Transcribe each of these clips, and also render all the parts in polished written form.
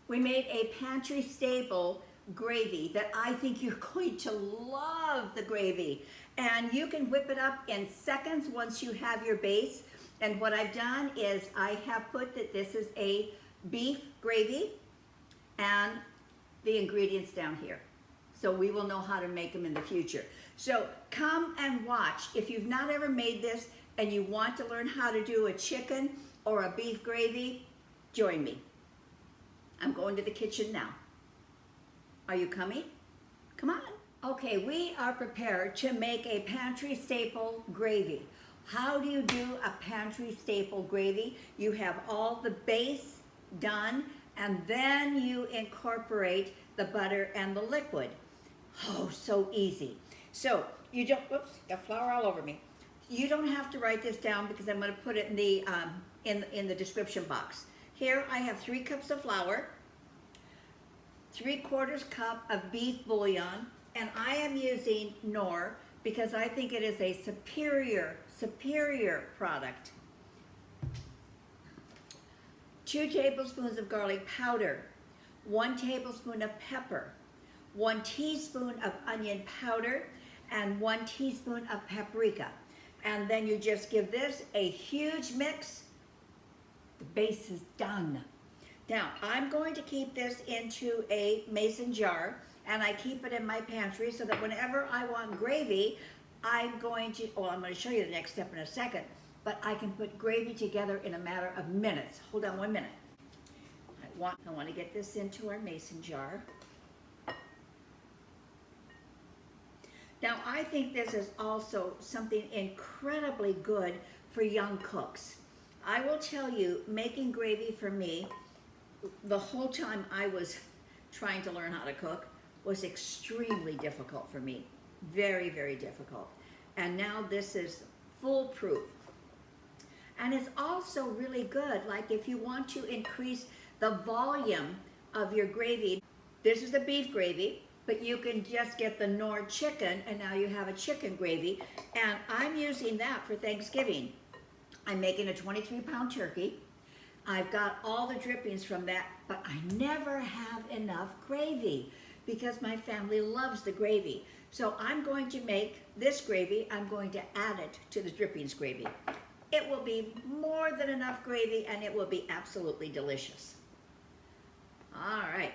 We made a pantry staple gravy that I think you're going to love the gravy. And you can whip it up in seconds once you have your base. And what I've done is I have put that this is a beef gravy and the ingredients down here. So we will know how to make them in the future. So come and watch. If you've not ever made this and you want to learn how to do a chicken or a beef gravy, join me. I'm going to the kitchen now. Are you coming? Come on. Okay, we are prepared to make a pantry staple gravy. How do you do a pantry staple gravy? You have all the base done, and then you incorporate the butter and the liquid. Oh, so easy. So you don't, whoops, got flour all over me. You don't have to write this down because I'm going to put it in the description box. Here I have 3 cups of flour, 3/4 cup of beef bouillon, and I am using Knorr because I think it is a superior product. 2 tablespoons of garlic powder, 1 tablespoon of pepper, 1 teaspoon of onion powder, and 1 teaspoon of paprika. And then you just give this a huge mix. The base is done. Now, I'm going to keep this into a mason jar, and I keep it in my pantry so that whenever I want gravy, I'm going to show you the next step in a second, but I can put gravy together in a matter of minutes. Hold on 1 minute. I want to get this into our mason jar. Now, I think this is also something incredibly good for young cooks. I will tell you, making gravy for me, the whole time I was trying to learn how to cook, was extremely difficult for me. Very, very difficult. And now this is foolproof. And it's also really good, like if you want to increase the volume of your gravy. This is the beef gravy, but you can just get the Knorr chicken, and now you have a chicken gravy. And I'm using that for Thanksgiving. I'm making a 23-pound turkey. I've got all the drippings from that, but I never have enough gravy because my family loves the gravy. So I'm going to make this gravy, I'm going to add it to the drippings gravy. It will be more than enough gravy, and it will be absolutely delicious. All right.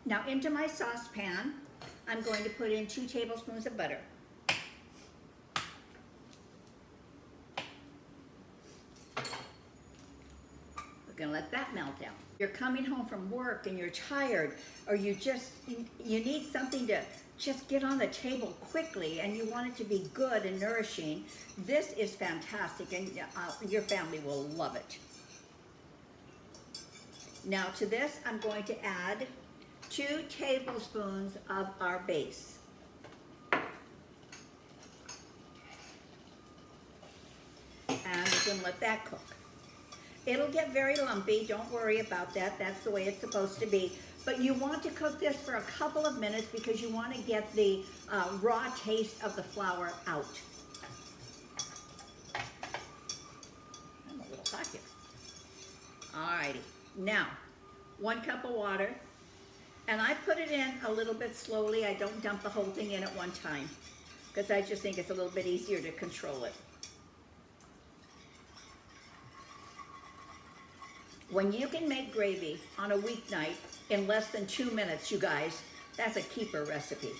Now into my saucepan, I'm going to put in 2 tablespoons of butter. We're gonna let that melt down. You're coming home from work and you're tired, or you need something to just get on the table quickly, and you want it to be good and nourishing. This is fantastic, and your family will love it. Now to this, I'm going to add 2 tablespoons of our base. And we're going to let that cook. It'll get very lumpy, don't worry about that, that's the way it's supposed to be. But you want to cook this for a couple of minutes because you want to get the raw taste of the flour out. I'm a little hot here. Alrighty, now 1 cup of water. And I put it in a little bit slowly. I don't dump the whole thing in at one time because I just think it's a little bit easier to control it. When you can make gravy on a weeknight in less than 2 minutes, you guys, that's a keeper recipe.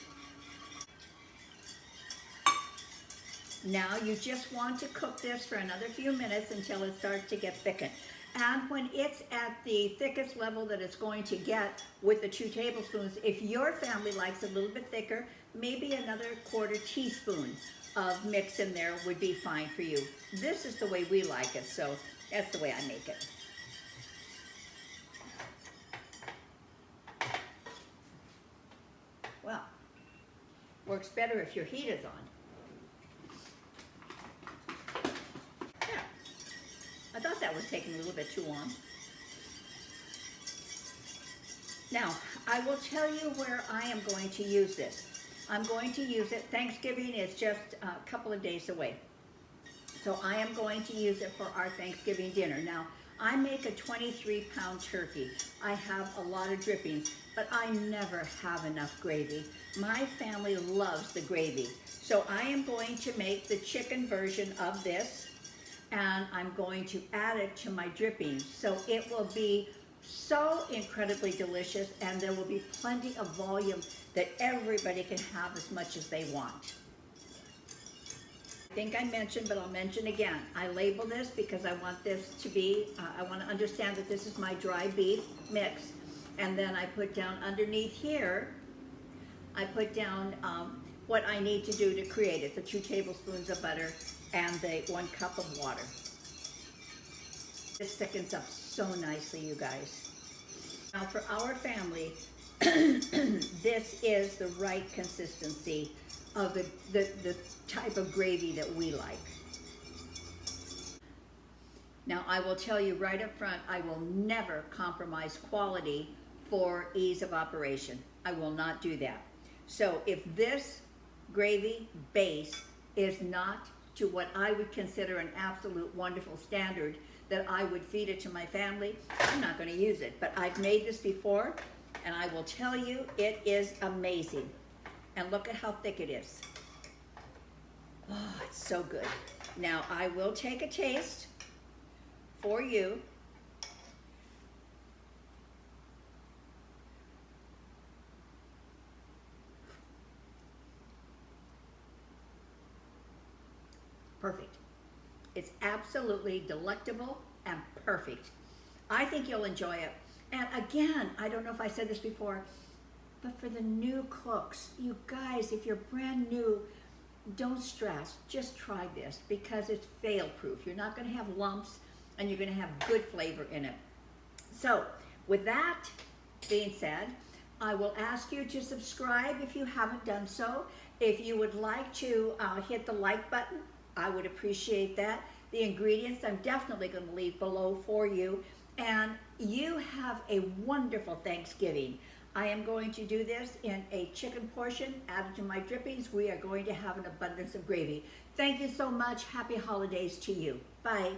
Now you just want to cook this for another few minutes until it starts to get thickened. And when it's at the thickest level that it's going to get with the 2 tablespoons, if your family likes it a little bit thicker, maybe another 1/4 teaspoon of mix in there would be fine for you. This is the way we like it, so that's the way I make it. Well, works better if your heat is on. I thought that was taking a little bit too long. Now, I will tell you where I am going to use this. I'm going to use it, Thanksgiving is just a couple of days away. So I am going to use it for our Thanksgiving dinner. Now, I make a 23-pound turkey. I have a lot of drippings, but I never have enough gravy. My family loves the gravy. So I am going to make the chicken version of this, and I'm going to add it to my drippings. So it will be so incredibly delicious, and there will be plenty of volume that everybody can have as much as they want. I think I mentioned, but I'll mention again, I label this because I want this to be, I want to understand that this is my dry beef mix. And then I put down underneath here, I put down what I need to do to create it, the 2 tablespoons of butter and the 1 cup of water. This thickens up so nicely, you guys. Now for our family, this is the right consistency of the type of gravy that we like. Now I will tell you right up front, I will never compromise quality for ease of operation. I will not do that. So if this gravy base is not to what I would consider an absolute wonderful standard that I would feed it to my family, I'm not going to use it. But I've made this before, and I will tell you, it is amazing. And look at how thick it is. Oh, it's so good. Now I will take a taste for you. Perfect. It's absolutely delectable and perfect. I think you'll enjoy it. And again, I don't know if I said this before, but for the new cooks, you guys, if you're brand new, don't stress. Just try this because it's fail-proof. You're not going to have lumps, and you're going to have good flavor in it. So, with that being said, I will ask you to subscribe if you haven't done so. If you would like to hit the like button, I would appreciate that. The ingredients I'm definitely going to leave below for you. And you have a wonderful Thanksgiving. I am going to do this in a chicken portion added to my drippings. We are going to have an abundance of gravy. Thank you so much. Happy holidays to you. Bye.